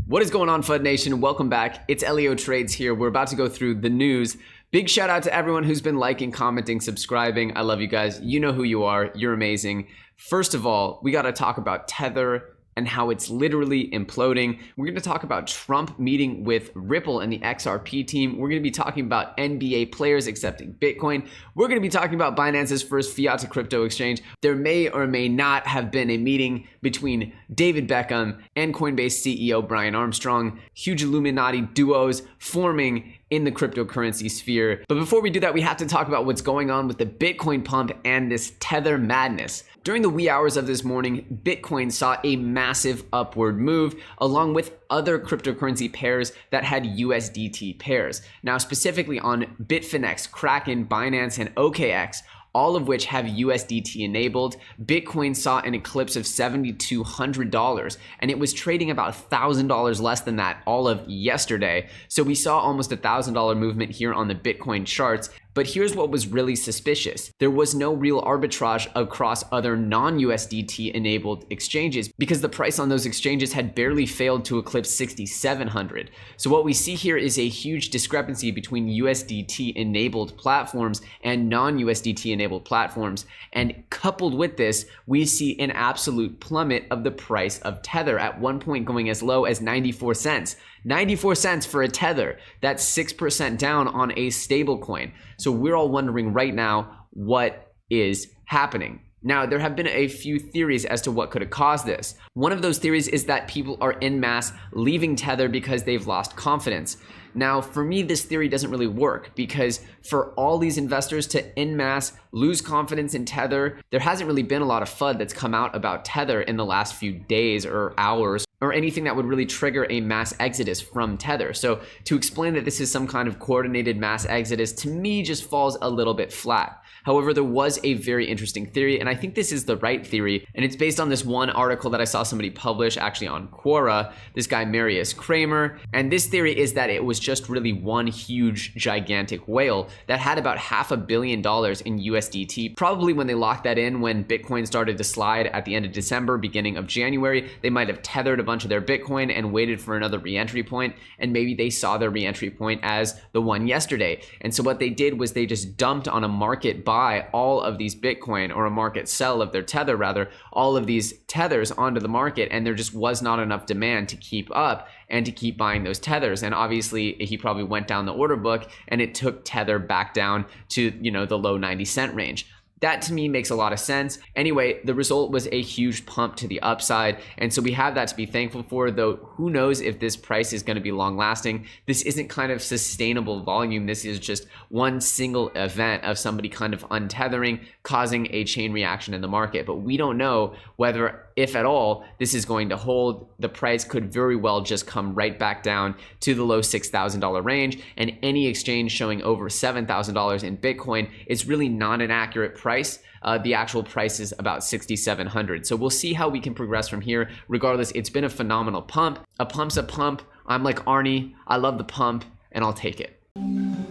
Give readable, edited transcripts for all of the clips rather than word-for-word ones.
What is going on, FUD Nation? Welcome back. It's Elio Trades here. We're about to go through the news. Big shout out to everyone who's been liking, commenting, subscribing. I love you guys. You know who you are. You're amazing. First of all, we got to talk about Tether and how it's literally imploding. We're going to talk about Trump meeting with Ripple and the XRP team. We're going to be talking about NBA players accepting Bitcoin. We're going to be talking about Binance's first fiat to crypto exchange. There may or may not have been a meeting between David Beckham and Coinbase CEO Brian Armstrong. Huge Illuminati duos forming in the cryptocurrency sphere. But before we do that, we have to talk about what's going on with the Bitcoin pump and this Tether madness. During the wee hours of this morning, Bitcoin saw a massive upward move along with other cryptocurrency pairs that had USDT pairs. Now, specifically on Bitfinex, Kraken, Binance, and OKX, all of which have USDT enabled, Bitcoin saw an eclipse of $7,200, and it was trading about $1,000 less than that all of yesterday. So we saw almost $1,000 movement here on the Bitcoin charts. But here's what was really suspicious. There was no real arbitrage across other non-USDT enabled exchanges because the price on those exchanges had barely failed to eclipse 6,700. So what we see here is a huge discrepancy between USDT enabled platforms and non-USDT enabled platforms. And coupled with this, we see an absolute plummet of the price of Tether, at one point going as low as 94 cents. 94 cents for a Tether. That's 6% down on a stable coin. So we're all wondering right now what is happening. Now, there have been a few theories as to what could have caused this. One of those theories is that people are en masse leaving Tether because they've lost confidence. Now, for me, this theory doesn't really work because for all these investors to en masse lose confidence in Tether, there hasn't really been a lot of FUD that's come out about Tether in the last few days or hours, or anything that would really trigger a mass exodus from Tether. So to explain that this is some kind of coordinated mass exodus, to me just falls a little bit flat. However, there was a very interesting theory, and I think this is the right theory, and it's based on this one article that I saw somebody publish actually on Quora, this guy Marius Kramer, and this theory is that it was just really one huge gigantic whale that had about $500 million in USDT. Probably when they locked that in, when Bitcoin started to slide at the end of December, beginning of January, they might have tethered a bunch of their Bitcoin and waited for another re-entry point, and maybe they saw their re-entry point as the one yesterday. And so what they did was they just dumped on a market buy all of these Bitcoin, or a market sell of their Tether rather, all of these Tethers onto the market, and there just was not enough demand to keep up and to keep buying those Tethers. And obviously he probably went down the order book and it took Tether back down to, the low 90-cent range. That to me makes a lot of sense. Anyway, the result was a huge pump to the upside. And so we have that to be thankful for, though who knows if this price is going to be long lasting. This isn't kind of sustainable volume. This is just one single event of somebody kind of untethering, causing a chain reaction in the market. But we don't know whether, if at all, this is going to hold. The price could very well just come right back down to the low $6,000 range. And any exchange showing over $7,000 in Bitcoin is really not an accurate price. The actual price is about 6,700. So we'll see how we can progress from here. Regardless, it's been a phenomenal pump. A pump's a pump. I'm like Arnie. I love the pump, and I'll take it.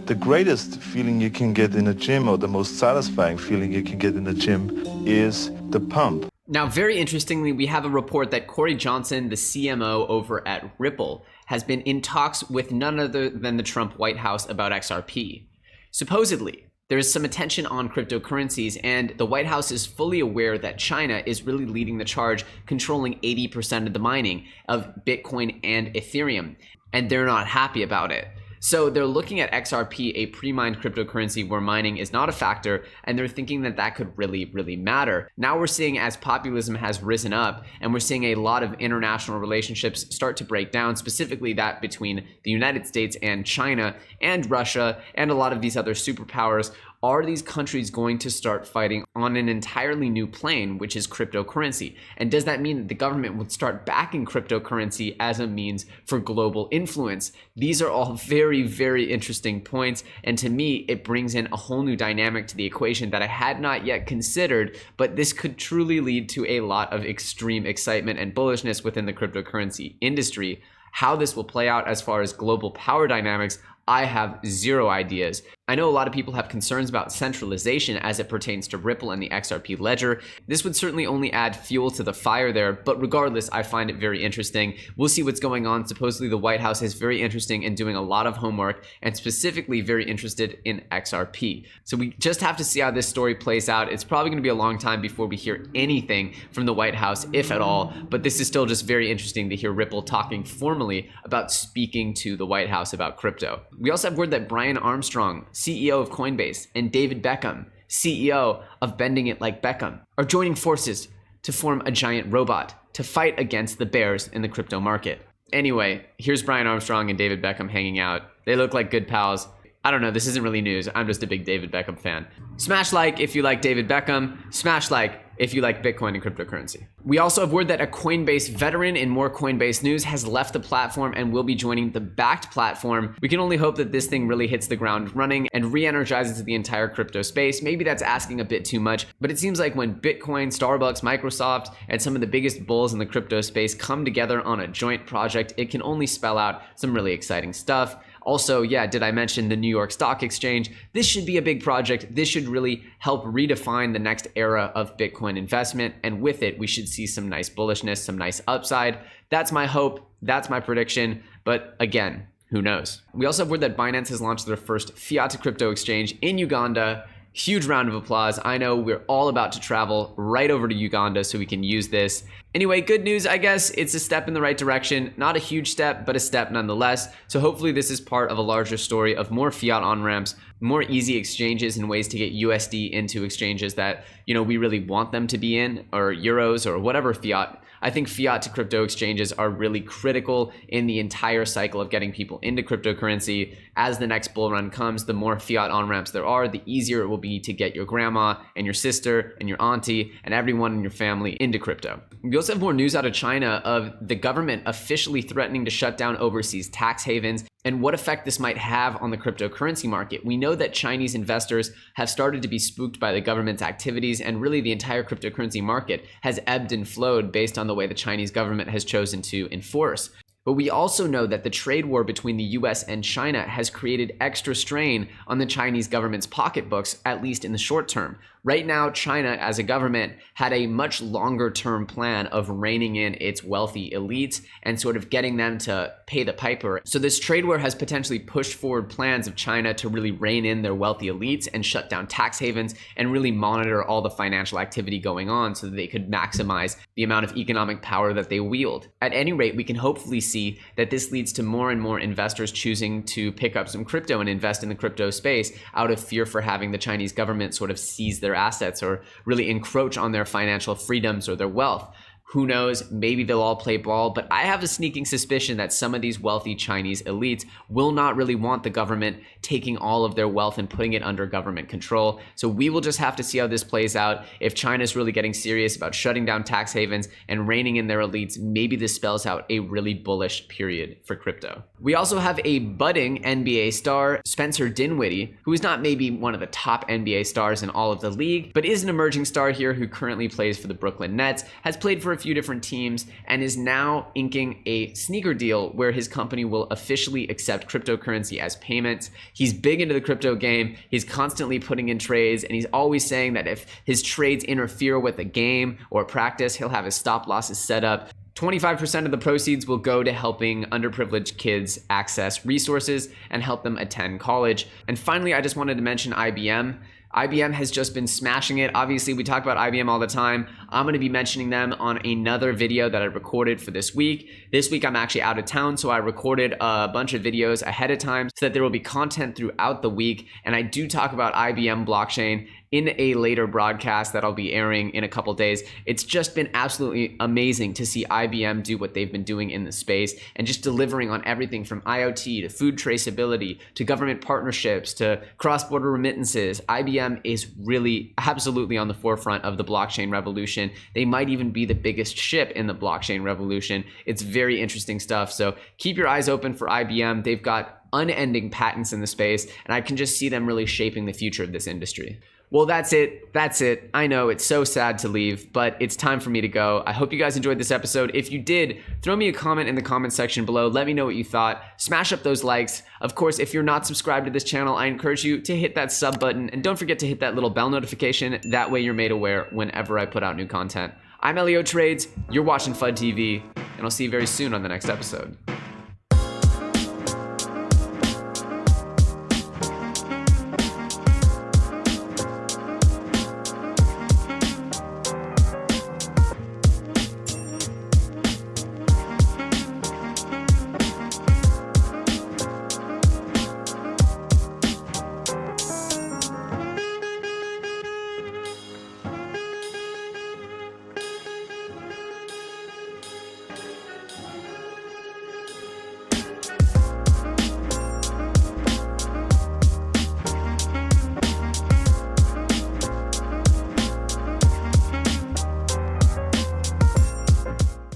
The greatest feeling you can get in a gym, or the most satisfying feeling you can get in a gym, is the pump. Now, very interestingly, we have a report that Corey Johnson, the CMO over at Ripple, has been in talks with none other than the Trump White House about XRP. Supposedly, there is some attention on cryptocurrencies, and the White House is fully aware that China is really leading the charge, controlling 80% of the mining of Bitcoin and Ethereum, and they're not happy about it. So they're looking at XRP, a pre-mined cryptocurrency where mining is not a factor, and they're thinking that that could really, really matter. Now we're seeing, as populism has risen up, and we're seeing a lot of international relationships start to break down, specifically that between the United States and China and Russia and a lot of these other superpowers. Are these countries going to start fighting on an entirely new plane, which is cryptocurrency? And does that mean that the government would start backing cryptocurrency as a means for global influence? These are all very, very interesting points. And to me, it brings in a whole new dynamic to the equation that I had not yet considered, but this could truly lead to a lot of extreme excitement and bullishness within the cryptocurrency industry. How this will play out as far as global power dynamics, I have zero ideas. I know a lot of people have concerns about centralization as it pertains to Ripple and the XRP ledger. This would certainly only add fuel to the fire there, but regardless, I find it very interesting. We'll see what's going on. Supposedly the White House is very interesting in doing a lot of homework and specifically very interested in XRP. So we just have to see how this story plays out. It's probably going to be a long time before we hear anything from the White House, if at all, but this is still just very interesting to hear Ripple talking formally about speaking to the White House about crypto. We also have word that Brian Armstrong, CEO of Coinbase, and David Beckham, CEO of Bending It Like Beckham, are joining forces to form a giant robot to fight against the bears in the crypto market. Anyway, here's Brian Armstrong and David Beckham hanging out. They look like good pals. I don't know, this isn't really news. I'm just a big David Beckham fan. Smash like if you like David Beckham. Smash like if you like Bitcoin and cryptocurrency. We also have word that a Coinbase veteran in more Coinbase news has left the platform and will be joining the Bakkt platform. We can only hope that this thing really hits the ground running and re-energizes the entire crypto space. Maybe that's asking a bit too much, but it seems like when Bitcoin, Starbucks, Microsoft, and some of the biggest bulls in the crypto space come together on a joint project, it can only spell out some really exciting stuff. Also, yeah, did I mention the New York Stock Exchange? This should be a big project. This should really help redefine the next era of Bitcoin investment. And with it, we should see some nice bullishness, some nice upside. That's my hope. That's my prediction. But again, who knows? We also have word that Binance has launched their first fiat to crypto exchange in Uganda. Huge round of applause. I know we're all about to travel right over to Uganda so we can use this. Anyway, good news, I guess. It's a step in the right direction. Not a huge step, but a step nonetheless. So hopefully this is part of a larger story of more fiat on-ramps, more easy exchanges and ways to get USD into exchanges that, we really want them to be in, or euros or whatever fiat. I think fiat to crypto exchanges are really critical in the entire cycle of getting people into cryptocurrency. As the next bull run comes, the more fiat on-ramps there are, the easier it will be to get your grandma and your sister and your auntie and everyone in your family into crypto. We also have more news out of China of the government officially threatening to shut down overseas tax havens and what effect this might have on the cryptocurrency market. We know that Chinese investors have started to be spooked by the government's activities, and really the entire cryptocurrency market has ebbed and flowed based on the way the Chinese government has chosen to enforce. But we also know that the trade war between the US and China has created extra strain on the Chinese government's pocketbooks, at least in the short term. Right now, China as a government had a much longer term plan of reining in its wealthy elites and sort of getting them to pay the piper. So this trade war has potentially pushed forward plans of China to really rein in their wealthy elites and shut down tax havens and really monitor all the financial activity going on so that they could maximize the amount of economic power that they wield. At any rate, we can hopefully see that this leads to more and more investors choosing to pick up some crypto and invest in the crypto space out of fear for having the Chinese government sort of seize their assets or really encroach on their financial freedoms or their wealth. Who knows? Maybe they'll all play ball, but I have a sneaking suspicion that some of these wealthy Chinese elites will not really want the government taking all of their wealth and putting it under government control. So we will just have to see how this plays out. If China's really getting serious about shutting down tax havens and reining in their elites, maybe this spells out a really bullish period for crypto. We also have a budding NBA star, Spencer Dinwiddie, who is not maybe one of the top NBA stars in all of the league, but is an emerging star here who currently plays for the Brooklyn Nets, has played for a few different teams, and is now inking a sneaker deal where his company will officially accept cryptocurrency as payments. He's big into the crypto game. He's constantly putting in trades, and he's always saying that if his trades interfere with a game or practice, he'll have his stop losses set up. 25% of the proceeds will go to helping underprivileged kids access resources and help them attend college. And finally, I just wanted to mention IBM. IBM has just been smashing it. Obviously, we talk about IBM all the time. I'm going to be mentioning them on another video that I recorded for this week. This week, I'm actually out of town, so I recorded a bunch of videos ahead of time so that there will be content throughout the week. And I do talk about IBM blockchain in a later broadcast that I'll be airing in a couple days. It's just been absolutely amazing to see IBM do what they've been doing in the space and just delivering on everything from IoT to food traceability to government partnerships to cross-border remittances. IBM is really absolutely on the forefront of the blockchain revolution. They might even be the biggest ship in the blockchain revolution. It's very interesting stuff. So keep your eyes open for IBM. They've got unending patents in the space, and I can just see them really shaping the future of this industry. Well, that's it. That's it. I know it's so sad to leave, but it's time for me to go. I hope you guys enjoyed this episode. If you did, throw me a comment in the comment section below. Let me know what you thought. Smash up those likes. Of course, if you're not subscribed to this channel, I encourage you to hit that sub button, and don't forget to hit that little bell notification. That way you're made aware whenever I put out new content. I'm Elio Trades, you're watching FUD TV, and I'll see you very soon on the next episode.